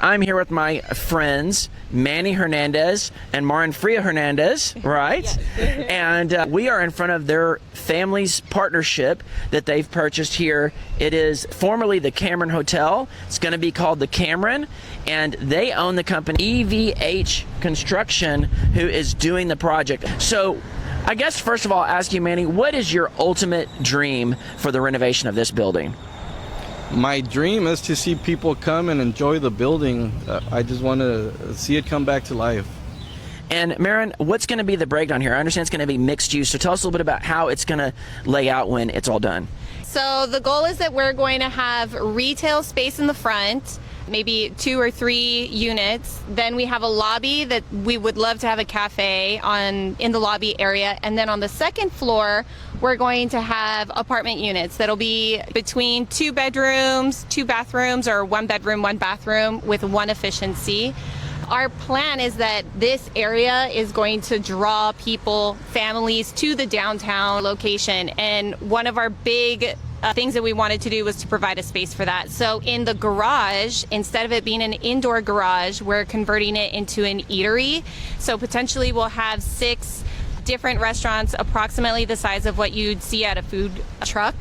I'm here with my friends, Manny Hernandez and Maren Hernandez, right? Yes. And we are in front of their family's partnership that they've purchased here. It is formerly the Cameron Hotel. It's going to be called the Cameron, and they own the company EVH Construction, who is doing the project. So I guess first of all, I'll ask you, Manny, what is your ultimate dream for the renovation of this building? My dream is to see people come and enjoy the building. I just want to see it come back to life. And Maren, what's going to be the breakdown here? I understand it's going to be mixed use, so tell us a little bit about how it's going to lay out when it's all done. So the goal is that we're going to have retail space in the front, maybe 2 or 3 units. Then we have a lobby that we would love to have a cafe in the lobby area. And then on the second floor, we're going to have apartment units that'll be between 2 bedrooms, 2 bathrooms, or 1 bedroom, 1 bathroom with 1 efficiency. Our plan is that this area is going to draw people, families to the downtown location. And one of our big things that we wanted to do was to provide a space for that. So in the garage, instead of it being an indoor garage, we're converting it into an eatery. So potentially we'll have 6 different restaurants, approximately the size of what you'd see at a food truck.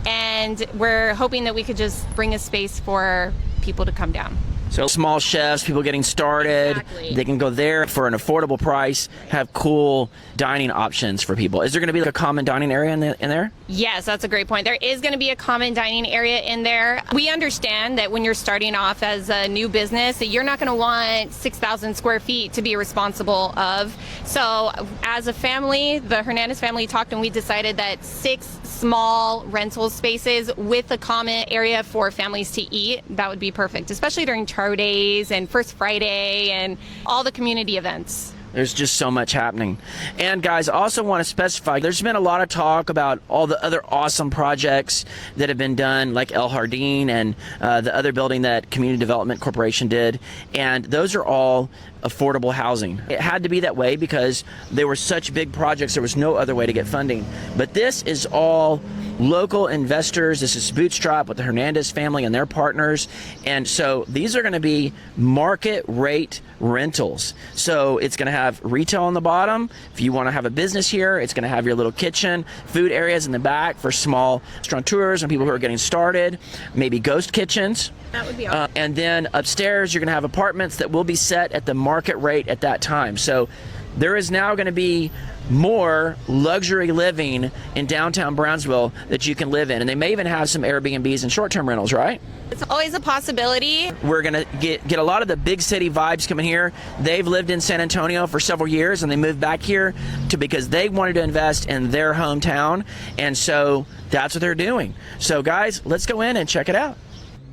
And we're hoping that we could just bring a space for people to come down. So small chefs, people getting started, Exactly. They can go there for an affordable price, have cool dining options for people. Is there going to be like a common dining area in there? Yes, that's a great point. There is going to be a common dining area in there. We understand that when you're starting off as a new business, that you're not going to want 6,000 square feet to be responsible of. So as a family, the Hernandez family talked and we decided that 6 small rental spaces with a common area for families to eat, that would be perfect, especially during Charo Days and First Friday and all the community events. There's just so much happening. And guys, I also want to specify, there's been a lot of talk about all the other awesome projects that have been done, like El Jardín and the other building that Community Development Corporation did. And those are all affordable housing. It had to be that way because they were such big projects, there was no other way to get funding. But this is all local investors. This is bootstrap with the Hernandez family and their partners. And so these are going to be market rate rentals. So it's going to have retail on the bottom. If you want to have a business here, it's going to have your little kitchen, food areas in the back for small restaurateurs and people who are getting started, maybe ghost kitchens. That would be awesome. And then upstairs, you're going to have apartments that will be set at the market rate at that time. So there is now going to be more luxury living in downtown Brownsville that you can live in. And they may even have some Airbnbs and short-term rentals, right? It's always a possibility. We're going to get a lot of the big city vibes coming here. They've lived in San Antonio for several years, and they moved back here because they wanted to invest in their hometown. And so that's what they're doing. So guys, let's go in and check it out.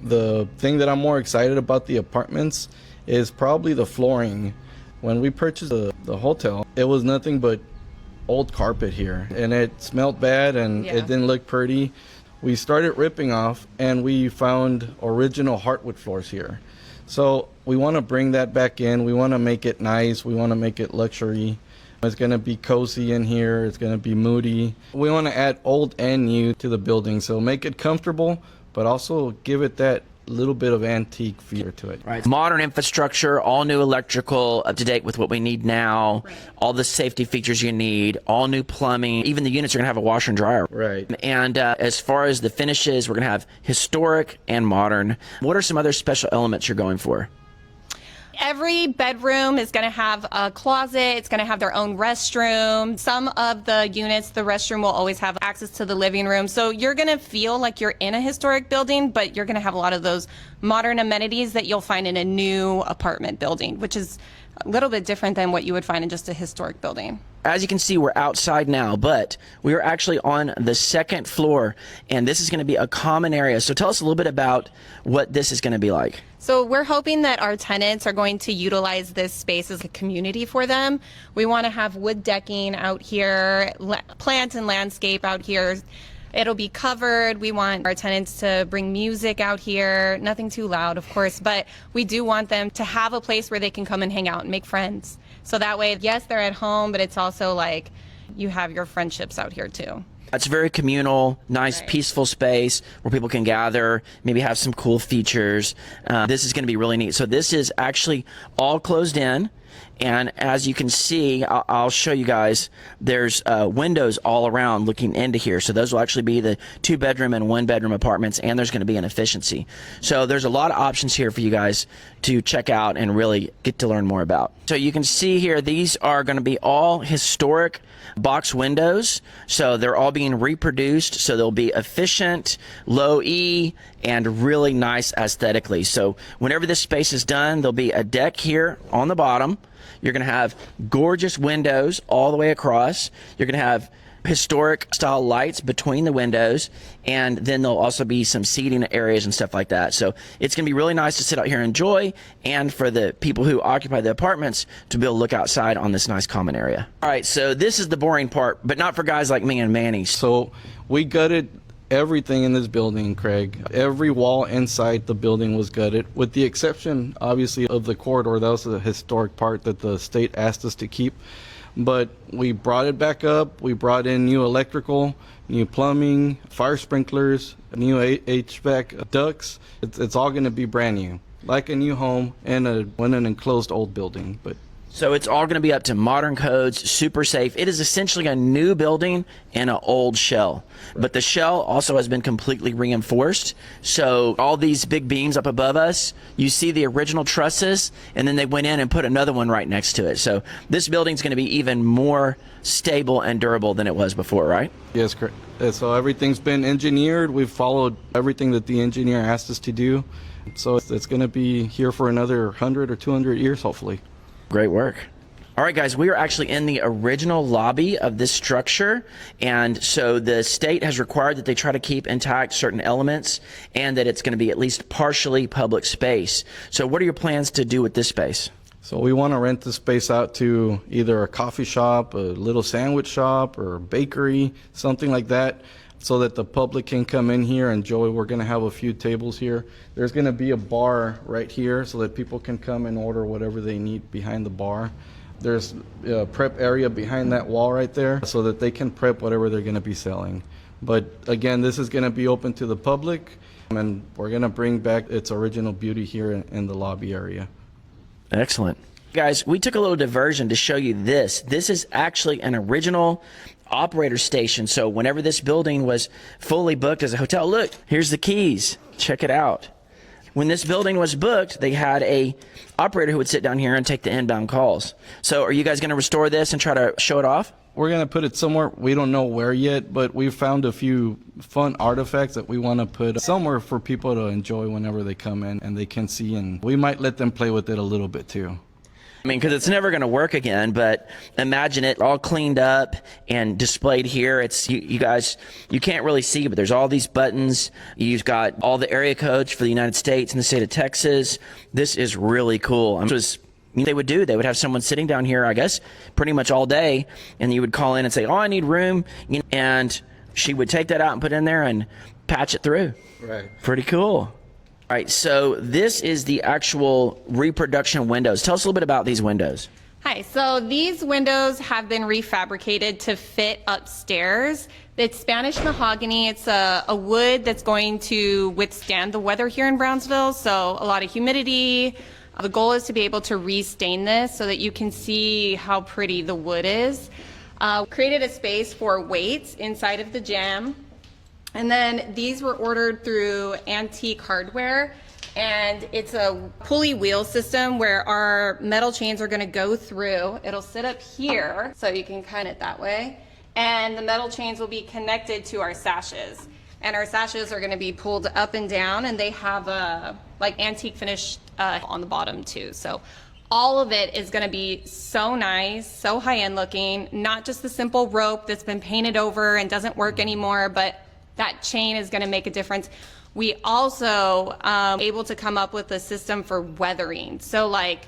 The thing that I'm more excited about the apartments is probably the flooring. When we purchased the hotel, it was nothing but old carpet here, and it smelled bad and it didn't look pretty. We started ripping off and we found original hardwood floors here. So we want to bring that back in. We want to make it nice. We want to make it luxury. It's going to be cozy in here. It's going to be moody. We want to add old and new to the building, so make it comfortable, but also give it that little bit of antique feel to it. Right. Modern infrastructure, all new electrical, up to date with what we need now, Right. all the safety features you need, all new plumbing. Even the units are going to have a washer and dryer. Right. And as far as the finishes, we're going to have historic and modern. What are some other special elements you're going for? Every bedroom is going to have a closet. It's going to have their own restroom. Some of the units, the restroom will always have access to the living room. So you're going to feel like you're in a historic building, but you're going to have a lot of those modern amenities that you'll find in a new apartment building, which is a little bit different than what you would find in just a historic building. As you can see, we're outside now, but we are actually on the 2nd floor, and this is going to be a common area. So tell us a little bit about what this is going to be like. So we're hoping that our tenants are going to utilize this space as a community for them. We want to have wood decking out here, plant and landscape out here. It'll be covered. We want our tenants to bring music out here, nothing too loud, of course, but we do want them to have a place where they can come and hang out and make friends. So that way, yes, they're at home, but it's also like you have your friendships out here too. It's very communal, nice, peaceful space where people can gather, maybe have some cool features. This is going to be really neat. So this is actually all closed in. And as you can see, I'll show you guys, there's windows all around looking into here. So those will actually be the 2-bedroom and 1-bedroom apartments, and there's going to be an efficiency. So there's a lot of options here for you guys to check out and really get to learn more about. So you can see here, these are going to be all historic box windows. So they're all being reproduced. So they'll be efficient, low E, and really nice aesthetically. So whenever this space is done, there'll be a deck here on the bottom. You're going to have gorgeous windows all the way across. You're going to have historic style lights between the windows, and then there'll also be some seating areas and stuff like that. So it's going to be really nice to sit out here and enjoy, and for the people who occupy the apartments to be able to look outside on this nice common area. All right, so this is the boring part, but not for guys like me and Manny. So we gutted everything in this building, Craig. Every wall inside the building was gutted, with the exception, obviously, of the corridor. That was the historic part that the state asked us to keep. But we brought it back up. We brought in new electrical, new plumbing, fire sprinklers, new HVAC ducts. It's all going to be brand new, like a new home in an enclosed old building. But so it's all going to be up to modern codes, super safe. It is essentially a new building in an old shell. But the shell also has been completely reinforced. So all these big beams up above us, you see the original trusses, and then they went in and put another one right next to it. So this building's going to be even more stable and durable than it was before, right? yes, correct. So everything's been engineered. We've followed everything that the engineer asked us to do. So it's going to be here for another 100 or 200 years, hopefully. Great work. All right, guys, we are actually in the original lobby of this structure. And so the state has required that they try to keep intact certain elements, and that it's going to be at least partially public space. So what are your plans to do with this space? So we want to rent the space out to either a coffee shop, a little sandwich shop, or a bakery, something like that, so that the public can come in here and enjoy. We're going to have a few tables here. There's going to be a bar right here so that people can come and order whatever they need behind the bar. There's a prep area behind that wall right there so that they can prep whatever they're going to be selling. But again, this is going to be open to the public, and we're going to bring back its original beauty here in the lobby area. Excellent. Guys, we took a little diversion to show you this. This is actually an original operator station. So whenever this building was fully booked as a hotel, look, here's the keys. Check it out. When this building was booked, they had a operator who would sit down here and take the inbound calls. So are you guys going to restore this and try to show it off? We're going to put it somewhere. We don't know where yet, but we've found a few fun artifacts that we want to put somewhere for people to enjoy whenever they come in and they can see, and we might let them play with it a little bit too. I mean, because it's never going to work again, but imagine it all cleaned up and displayed here. It's you guys, you can't really see, but there's all these buttons. You've got all the area codes for the United States and the state of Texas. This is really cool. They would have someone sitting down here, I guess, pretty much all day, and you would call in and say, oh, I need room, and she would take that out and put it in there and patch it through. Right. Pretty cool. All right, so this is the actual reproduction windows. Tell us a little bit about these windows. Hi, so these windows have been refabricated to fit upstairs. It's Spanish mahogany. It's a wood that's going to withstand the weather here in Brownsville, so a lot of humidity. The goal is to be able to restain this so that you can see how pretty the wood is. Created a space for weights inside of the gym. And then these were ordered through Antique Hardware, and it's a pulley wheel system where our metal chains are going to go through. It'll sit up here, so you can cut it that way, and the metal chains will be connected to our sashes. And our sashes are going to be pulled up and down, and they have a like antique finish on the bottom too. So all of it is going to be so nice, so high-end looking, not just the simple rope that's been painted over and doesn't work anymore, but that chain is going to make a difference. We also able to come up with a system for weathering. So like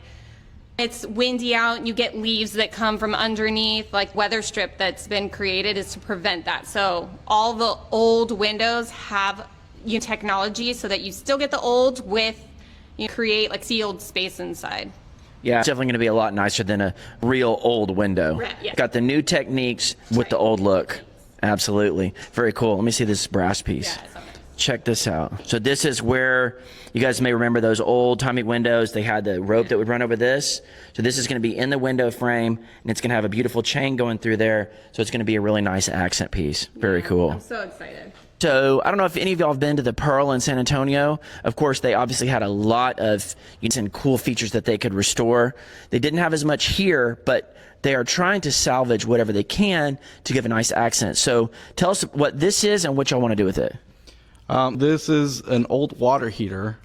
it's windy out and you get leaves that come from underneath, like weather strip that's been created is to prevent that. So all the old windows have technology so that you still get the old with create like sealed space inside. Yeah, it's definitely going to be a lot nicer than a real old window. Right, yeah. Got the new techniques with the old look. Absolutely. Very cool. Let me see this brass piece. Check this out. So this is where you guys may remember those old timey windows. They had the rope that would run over this. So this is going to be in the window frame, and it's going to have a beautiful chain going through there. So it's going to be a really nice accent piece. Very cool. I'm so excited. So I don't know if any of y'all have been to the Pearl in San Antonio. Of course, they obviously had a lot of cool features that they could restore. They didn't have as much here, but they are trying to salvage whatever they can to give a nice accent. So tell us what this is and what y'all want to do with it. This is an old water heater.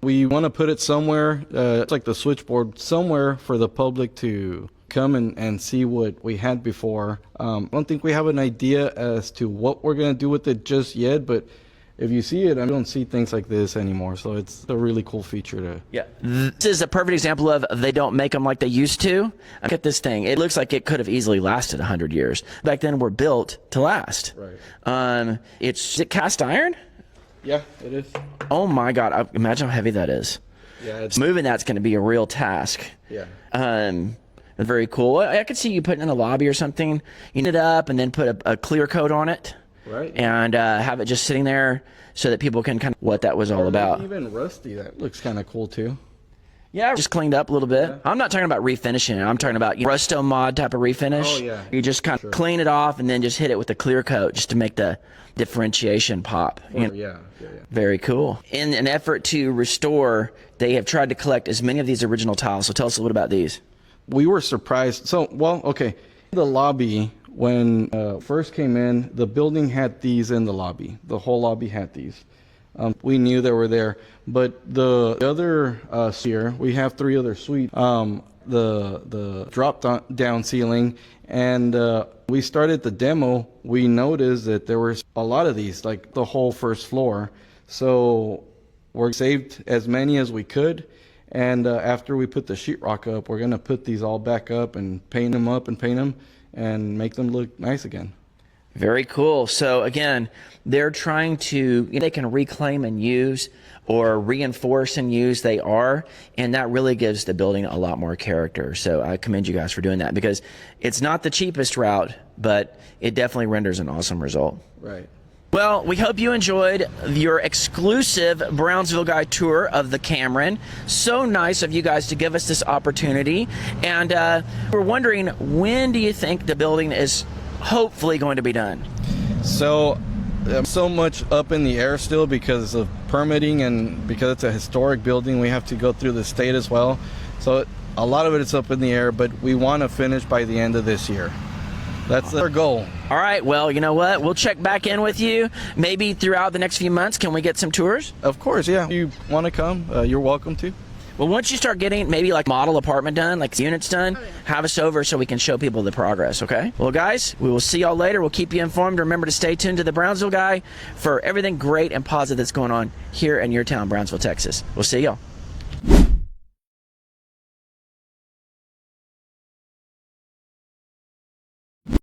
We want to put it somewhere, it's like the switchboard, somewhere for the public to come and see what we had before. I don't think we have an idea as to what we're going to do with it just yet, but if you see it, I don't see things like this anymore. So it's a really cool feature to. Yeah. This is a perfect example of they don't make them like they used to. Look at this thing. It looks like it could have easily lasted 100 years. Back then, were built to last. Right. Is it cast iron? Yeah, it is. Oh my God. Imagine how heavy that is. Yeah. Moving that's going to be a real task. Yeah. Very cool. I could see you putting it in a lobby or something. You knit it up and then put a clear coat on it. Right. And have it just sitting there so that people can kind of what that was all about. Even rusty, that looks kind of cool too. Yeah, just cleaned up a little bit. Yeah. I'm not talking about refinishing it. I'm talking about Rusto mod type of refinish. Oh, yeah. You just kind of clean it off and then just hit it with a clear coat just to make the differentiation pop. Yeah. Very cool. In an effort to restore, they have tried to collect as many of these original tiles. So tell us a little bit about these. We were surprised. So, okay. The lobby, when first came in, the building had these in the lobby. The whole lobby had these. We knew they were there. But the other here, we have 3 other suites. The drop down ceiling, and we started the demo. We noticed that there was a lot of these, like the whole first floor. So we saved as many as we could. And after we put the sheetrock up, we're going to put these all back up and paint them and make them look nice again. Very cool. So again, they're trying to, they can reclaim and use or reinforce and use, they are, and that really gives the building a lot more character. So I commend you guys for doing that, because it's not the cheapest route, but it definitely renders an awesome result. Right. Well, we hope you enjoyed your exclusive Brownsville Guide tour of the Cameron. So nice of you guys to give us this opportunity. And we're wondering, when do you think the building is hopefully going to be done? So much up in the air still because of permitting, and because it's a historic building, we have to go through the state as well. So a lot of it is up in the air, but we want to finish by the end of this year. That's our goal. All right. Well, you know what? We'll check back in with you maybe throughout the next few months. Can we get some tours? Of course, yeah. If you want to come, you're welcome to. Well, once you start getting maybe like model apartment done, like units done, have us over so we can show people the progress, okay? Well, guys, we will see y'all later. We'll keep you informed. Remember to stay tuned to the Brownsville Guy for everything great and positive that's going on here in your town, Brownsville, Texas. We'll see y'all.